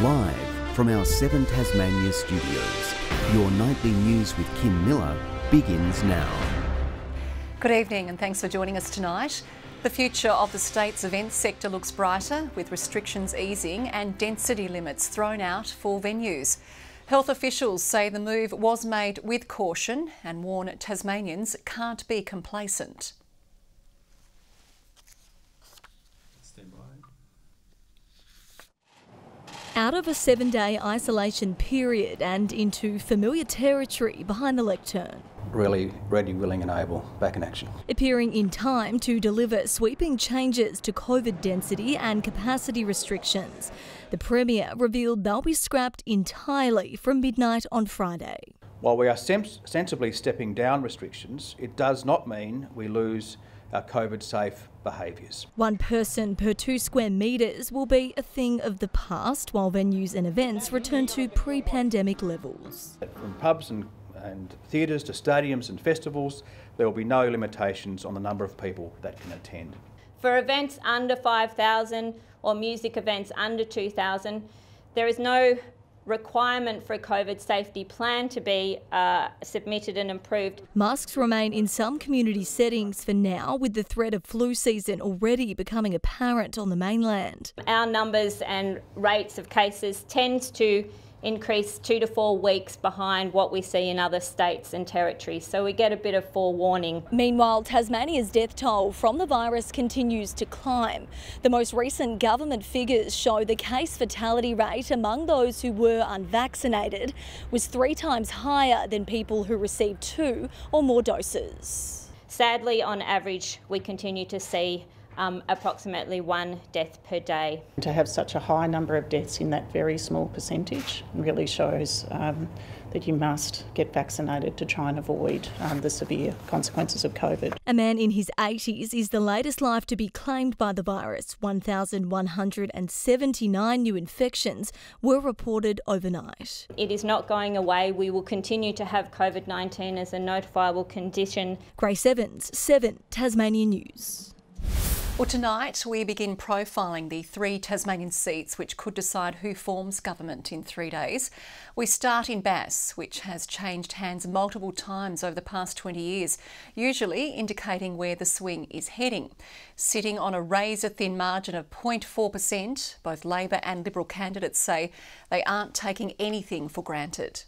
Live from our 7 Tasmania studios, your nightly news with Kim Miller begins now. Good evening and thanks for joining us tonight. The future of the state's events sector looks brighter, with restrictions easing and density limits thrown out for venues. Health officials say the move was made with caution and warn Tasmanians can't be complacent. Out of a 7-day isolation period and into familiar territory behind the lectern. Really ready, willing and able, back in action. Appearing in time to deliver sweeping changes to COVID density and capacity restrictions. The Premier revealed they'll be scrapped entirely from midnight on Friday. While we are sensibly stepping down restrictions, it does not mean we lose our COVID-safe behaviours. 1 person per 2 square metres will be a thing of the past, while venues and events return to pre-pandemic levels. From pubs and theatres to stadiums and festivals, there will be no limitations on the number of people that can attend. For events under 5,000 or music events under 2,000, there is no requirement for a COVID safety plan to be submitted and approved. Masks remain in some community settings for now, with the threat of flu season already becoming apparent on the mainland. Our numbers and rates of cases tends to increase 2 to 4 weeks behind what we see in other states and territories, so we get a bit of forewarning. Meanwhile, Tasmania's death toll from the virus continues to climb. The most recent government figures show the case fatality rate among those who were unvaccinated was 3 times higher than people who received 2 or more doses. Sadly, on average, we continue to see approximately 1 death per day. To have such a high number of deaths in that very small percentage really shows that you must get vaccinated to try and avoid the severe consequences of COVID. A man in his 80s is the latest life to be claimed by the virus. 1,179 new infections were reported overnight. It is not going away. We will continue to have COVID-19 as a notifiable condition. Grace Evans, 7 Tasmania News. Well, tonight we begin profiling the 3 Tasmanian seats which could decide who forms government in 3 days. We start in Bass, which has changed hands multiple times over the past 20 years, usually indicating where the swing is heading. Sitting on a razor-thin margin of 0.4%, both Labor and Liberal candidates say they aren't taking anything for granted.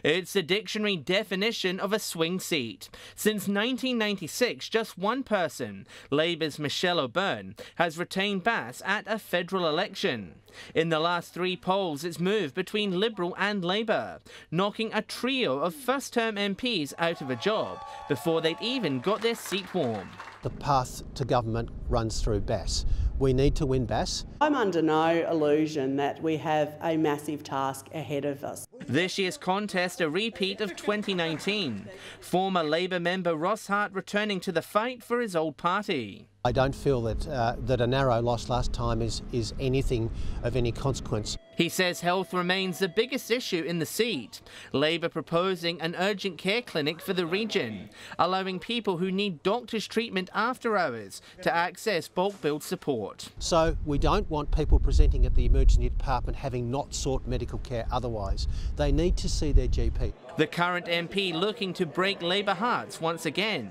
It's the dictionary definition of a swing seat. Since 1996, just 1 person, Labor's Michelle O'Byrne, has retained Bass at a federal election. In the last 3 polls, it's moved between Liberal and Labor, knocking a trio of first-term MPs out of a job before they'd even got their seat warm. The path to government runs through Bass. We need to win Bass. I'm under no illusion that we have a massive task ahead of us. This year's contest a repeat of 2019. Former Labor member Ross Hart returning to the fight for his old party. I don't feel that that a narrow loss last time is anything of any consequence. He says health remains the biggest issue in the seat. Labor proposing an urgent care clinic for the region, allowing people who need doctor's treatment after hours to access bulk bill support. So we don't want people presenting at the emergency department having not sought medical care otherwise. They need to see their GP. The current MP looking to break Labor hearts once again.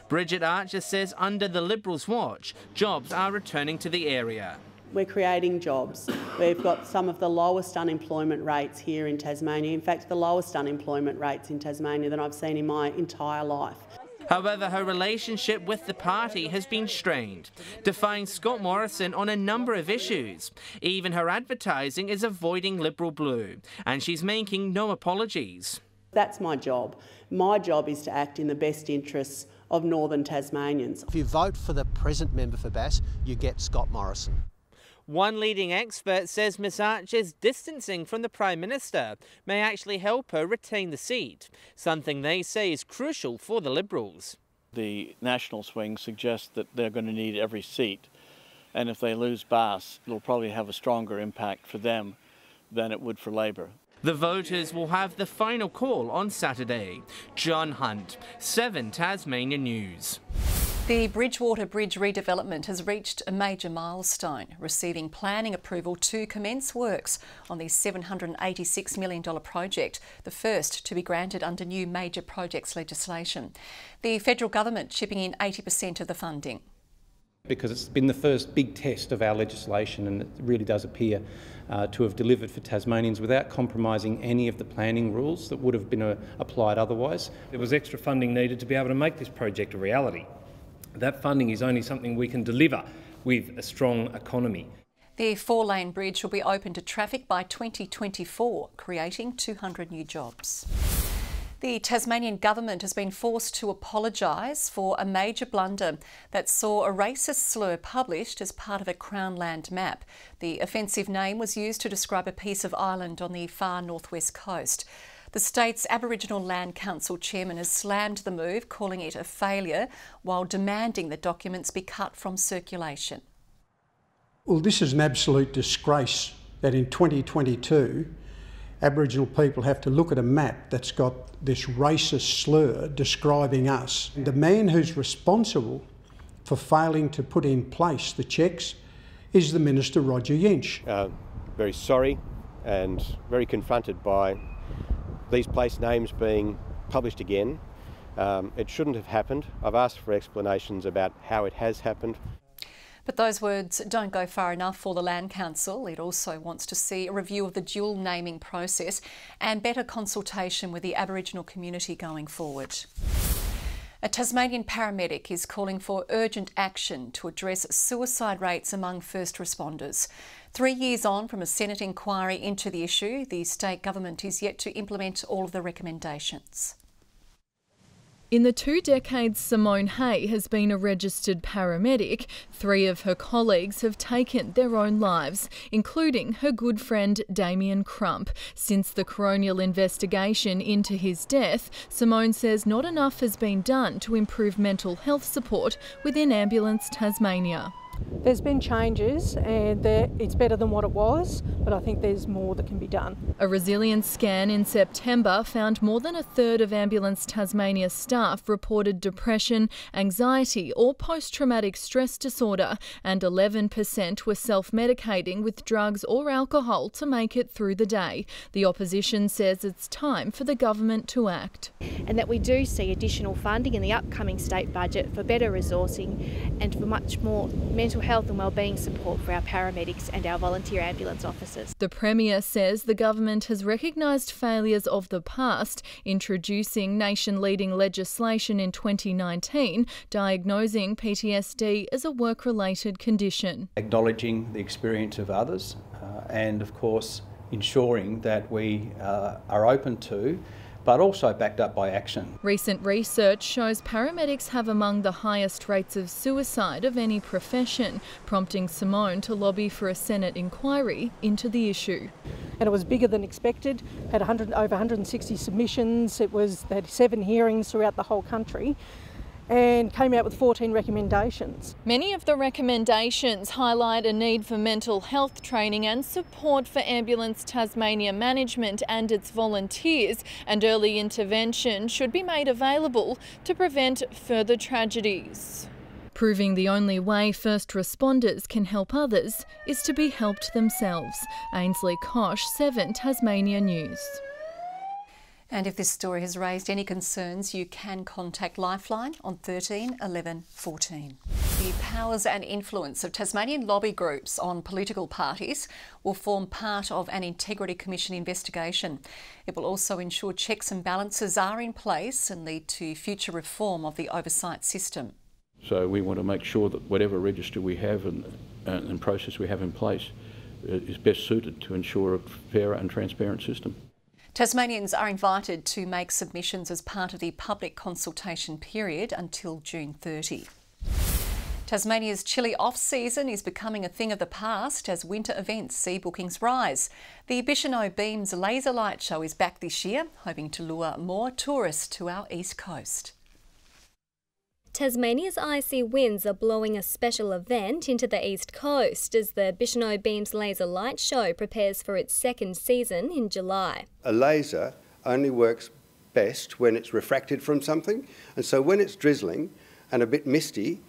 Bridget Archer says under the Liberals' watch, jobs are returning to the area. We're creating jobs. We've got some of the lowest unemployment rates here in Tasmania. In fact, the lowest unemployment rates in Tasmania that I've seen in my entire life. However, her relationship with the party has been strained, defying Scott Morrison on a number of issues. Even her advertising is avoiding Liberal blue, and she's making no apologies. That's my job. My job is to act in the best interests of northern Tasmanians. If you vote for the present member for Bass, you get Scott Morrison. One leading expert says Ms Archer's distancing from the Prime Minister may actually help her retain the seat, something they say is crucial for the Liberals. The national swing suggests that they're going to need every seat, and if they lose Bass, it'll probably have a stronger impact for them than it would for Labor. The voters will have the final call on Saturday. John Hunt, 7 Tasmania News. The Bridgewater Bridge redevelopment has reached a major milestone, receiving planning approval to commence works on the $786 million project, the first to be granted under new major projects legislation. The federal government chipping in 80% of the funding. Because it's been the first big test of our legislation, and it really does appear to have delivered for Tasmanians without compromising any of the planning rules that would have been applied otherwise. There was extra funding needed to be able to make this project a reality. That funding is only something we can deliver with a strong economy. The 4-lane bridge will be open to traffic by 2024, creating 200 new jobs. The Tasmanian government has been forced to apologise for a major blunder that saw a racist slur published as part of a Crown land map. The offensive name was used to describe a piece of island on the far northwest coast. The state's Aboriginal Land Council chairman has slammed the move, calling it a failure, while demanding the documents be cut from circulation. Well, this is an absolute disgrace that in 2022, Aboriginal people have to look at a map that's got this racist slur describing us. The man who's responsible for failing to put in place the checks is the Minister, Roger Yench. Very sorry and very confronted by these place names being published again. It shouldn't have happened. I've asked for explanations about how it has happened. But those words don't go far enough for the Land Council. It also wants to see a review of the dual naming process and better consultation with the Aboriginal community going forward. A Tasmanian paramedic is calling for urgent action to address suicide rates among first responders. 3 years on from a Senate inquiry into the issue, the state government is yet to implement all of the recommendations. In the 2 decades Simone HAIGH has been a registered paramedic, 3 of her colleagues have taken their own lives, including her good friend Damien Crump. Since the coronial investigation into his death, Simone says not enough has been done to improve mental health support within Ambulance Tasmania. There's been changes and it's better than what it was, but I think there's more that can be done. A resilience scan in September found more than a third of Ambulance Tasmania staff reported depression, anxiety or post-traumatic stress disorder, and 11% were self-medicating with drugs or alcohol to make it through the day. The opposition says it's time for the government to act. And that we do see additional funding in the upcoming state budget for better resourcing and for much more mental health and wellbeing support for our paramedics and our volunteer ambulance officers. The Premier says the government has recognised failures of the past, introducing nation-leading legislation in 2019, diagnosing PTSD as a work-related condition. Acknowledging the experience of others and, of course, ensuring that we are open to but also backed up by action. Recent research shows paramedics have among the highest rates of suicide of any profession, prompting Simone to lobby for a Senate inquiry into the issue. And it was bigger than expected, had over 160 submissions, they had 7 hearings throughout the whole country, and came out with 14 recommendations. Many of the recommendations highlight a need for mental health training and support for Ambulance Tasmania management and its volunteers, and early intervention should be made available to prevent further tragedies. Proving the only way first responders can help others is to be helped themselves. Ainsley Kosh, 7 Tasmania News. And if this story has raised any concerns, you can contact Lifeline on 13 11 14. The powers and influence of Tasmanian lobby groups on political parties will form part of an Integrity Commission investigation. It will also ensure checks and balances are in place and lead to future reform of the oversight system. So we want to make sure that whatever register we have and process we have in place is best suited to ensure a fair and transparent system. Tasmanians are invited to make submissions as part of the public consultation period until June 30. Tasmania's chilly off-season is becoming a thing of the past as winter events see bookings rise. The BICHENO Beams Laser Light Show is back this year, hoping to lure more tourists to our east coast. Tasmania's icy winds are blowing a special event into the east coast as the BICHENO Beams Laser Light Show prepares for its 2nd season in July. A laser only works best when it's refracted from something, and so when it's drizzling, and a bit misty,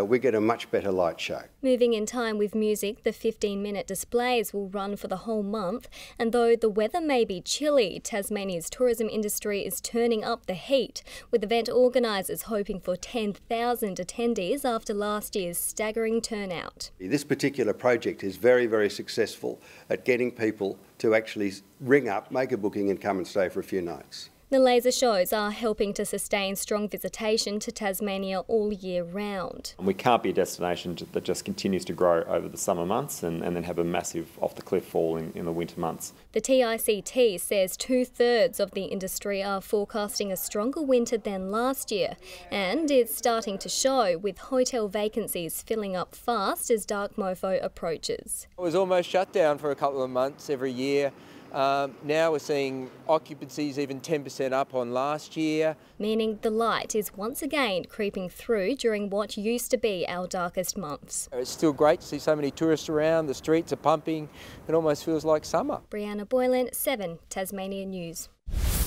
we get a much better light show. Moving in time with music, the 15-minute displays will run for the whole month, and though the weather may be chilly, Tasmania's tourism industry is turning up the heat, with event organisers hoping for 10,000 attendees after last year's staggering turnout. This particular project is very, very successful at getting people to actually ring up, make a booking and come and stay for a few nights. The laser shows are helping to sustain strong visitation to Tasmania all year round. We can't be a destination that just continues to grow over the summer months and then have a massive off-the-cliff fall in the winter months. The TICT says 2/3 of the industry are forecasting a stronger winter than last year, and it's starting to show, with hotel vacancies filling up fast as Dark Mofo approaches. It was almost shut down for a couple of months every year. Now we're seeing occupancies even 10% up on last year. Meaning the light is once again creeping through during what used to be our darkest months. It's still great to see so many tourists around, the streets are pumping, it almost feels like summer. BRIANNA, BOYLEN, 7 Tasmania News.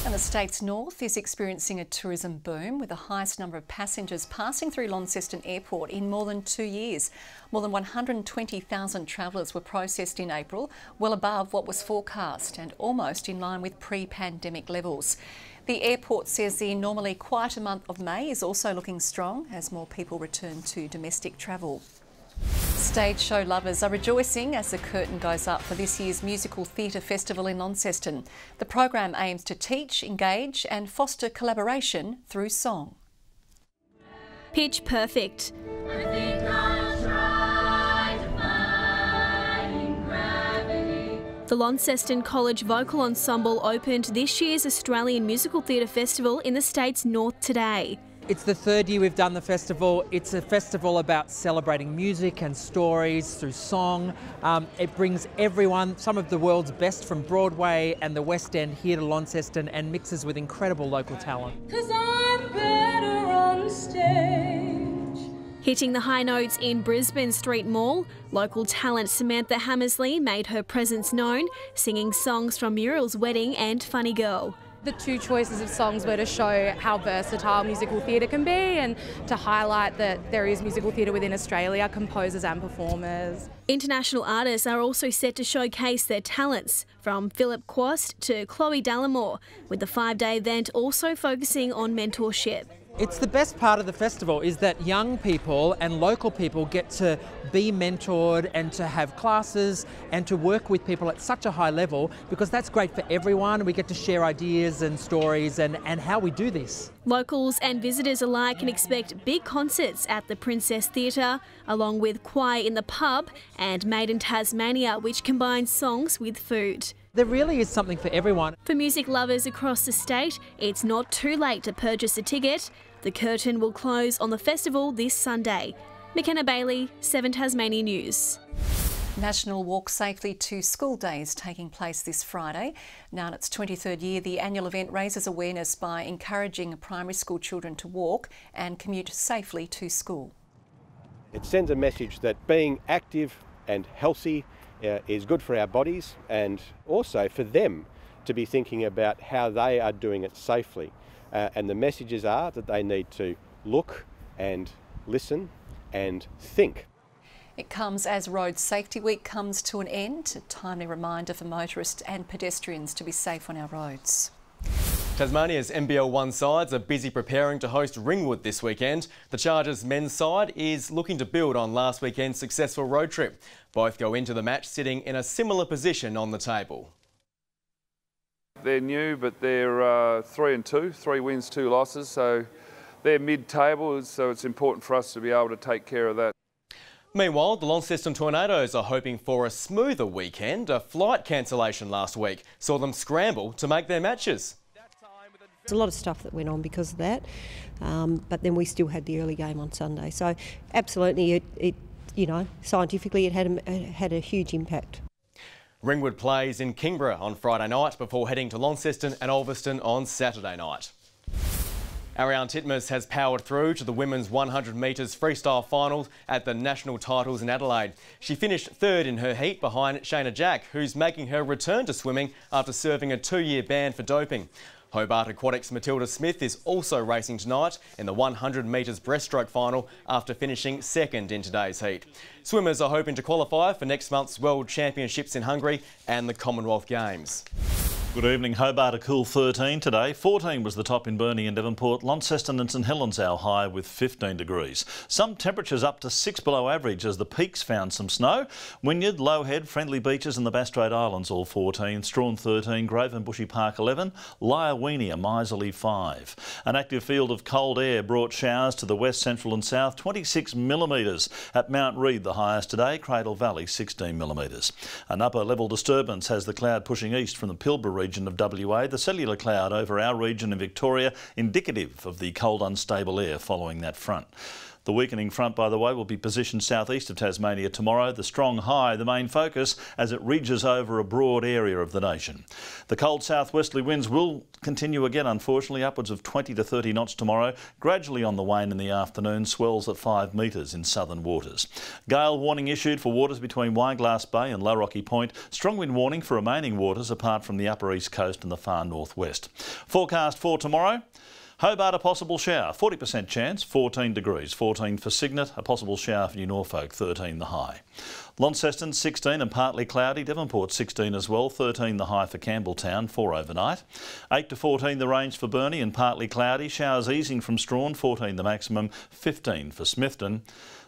And the state's north is experiencing a tourism boom, with the highest number of passengers passing through Launceston Airport in more than 2 years. More than 120,000 travellers were processed in April, well above what was forecast and almost in line with pre-pandemic levels. The airport says the normally quieter month of May is also looking strong as more people return to domestic travel. Stage show lovers are rejoicing as the curtain goes up for this year's musical theatre festival in Launceston. The program aims to teach, engage and foster collaboration through song. Pitch Perfect. The Launceston College Vocal Ensemble opened this year's Australian Musical Theatre Festival in the state's north today. It's the third year we've done the festival. It's a festival about celebrating music and stories through song. It brings everyone, some of the world's best from Broadway and the West End, here to Launceston and mixes with incredible local talent. 'Cause I'm better on stage. Hitting the high notes in Brisbane Street Mall, local talent Samantha Hammersley made her presence known, singing songs from Muriel's Wedding and Funny Girl. The two choices of songs were to show how versatile musical theatre can be and to highlight that there is musical theatre within Australia, composers and performers. International artists are also set to showcase their talents, from Philip Quast to Chloe Dallimore, with the 5-day event also focusing on mentorship. It's the best part of the festival is that young people and local people get to be mentored and to have classes and to work with people at such a high level, because that's great for everyone. We get to share ideas and stories and how we do this. Locals and visitors alike can expect big concerts at the Princess Theatre, along with Choir in the Pub and Made in Tasmania, which combines songs with food. There really is something for everyone. For music lovers across the state, it's not too late to purchase a ticket. The curtain will close on the festival this Sunday. MAKENNA, BAILY, 7 Tasmania News. National Walk Safely to School Day is taking place this Friday. Now in its 23rd year, the annual event raises awareness by encouraging primary school children to walk and commute safely to school. It sends a message that being active and healthy is good for our bodies, and also for them to be thinking about how they are doing it safely. And the messages are that they need to look and listen and think. It comes as Road Safety Week comes to an end, a timely reminder for motorists and pedestrians to be safe on our roads. Tasmania's NBL1 sides are busy preparing to host Ringwood this weekend. The Chargers men's side is looking to build on last weekend's successful road trip. Both go into the match sitting in a similar position on the table. They're new, but they're 3-2, 3 wins, 2 losses, so they're mid-table, so it's important for us to be able to take care of that. Meanwhile, the Launceston Tornadoes are hoping for a smoother weekend. A flight cancellation last week saw them scramble to make their matches. There's a lot of stuff that went on because of that, but then we still had the early game on Sunday. So absolutely, it you know, scientifically it had a huge impact. Ringwood plays in Kingborough on Friday night before heading to Launceston and Ulverston on Saturday night. Ariane Titmus has powered through to the women's 100 metres freestyle finals at the national titles in Adelaide. She finished third in her heat behind Shayna Jack, who's making her return to swimming after serving a 2-year ban for doping. Hobart Aquatics' Matilda Smith is also racing tonight in the 100 metres breaststroke final after finishing second in today's heat. Swimmers are hoping to qualify for next month's World Championships in Hungary and the Commonwealth Games. Good evening. Hobart a cool 13 today. 14 was the top in Burnie and Devonport. Launceston and St Helens our high with 15 degrees. Some temperatures up to 6 below average as the peaks found some snow. Wynyard, Lowhead, Friendly Beaches and the Bass Strait Islands all 14. Strawn 13, Grove and Bushy Park 11. Lyawenia, miserly 5. An active field of cold air brought showers to the west, central and south. 26 millimetres at Mount Reid, the highest today. Cradle Valley 16 millimetres. An upper level disturbance has the cloud pushing east from the Pilbara region of WA, the cellular cloud over our region in Victoria, indicative of the cold, unstable air following that front. The weakening front, by the way, will be positioned southeast of Tasmania tomorrow. The strong high, the main focus, as it ridges over a broad area of the nation. The cold southwesterly winds will continue again, unfortunately, upwards of 20 to 30 knots tomorrow, gradually on the wane in the afternoon, swells at 5 metres in southern waters. Gale warning issued for waters between Wineglass Bay and Low Rocky Point. Strong wind warning for remaining waters apart from the upper east coast and the far northwest. Forecast for tomorrow. Hobart a possible shower, 40% chance, 14 degrees. 14 for Cygnet, a possible shower for New Norfolk, 13 the high. Launceston 16 and partly cloudy, Devonport 16 as well, 13 the high for Campbelltown, 4 overnight. 8 to 14 the range for Burnie and partly cloudy, showers easing from Strawn, 14 the maximum, 15 for Smithton.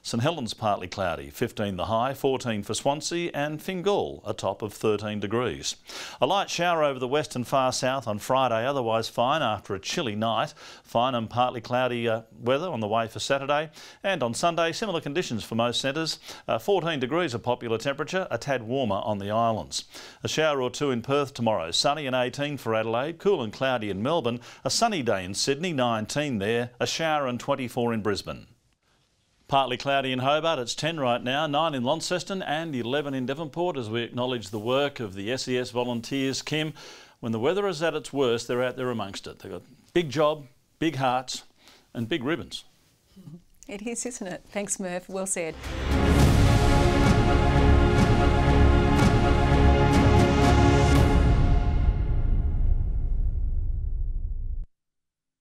St Helens partly cloudy, 15 the high, 14 for Swansea and Fingal a top of 13 degrees. A light shower over the west and far south on Friday, otherwise fine after a chilly night. Fine and partly cloudy weather on the way for Saturday, and on Sunday similar conditions for most centres. 14 degrees a popular temperature, a tad warmer on the islands. A shower or two in Perth tomorrow, sunny and 18 for Adelaide, cool and cloudy in Melbourne, a sunny day in Sydney, 19 there, a shower and 24 in Brisbane. Partly cloudy in Hobart, it's 10 right now, 9 in Launceston and 11 in Devonport as we acknowledge the work of the SES volunteers. Kim, when the weather is at its worst, they're out there amongst it. They've got big job, big hearts and big ribbons. It is, isn't it? Thanks, Murph. Well said.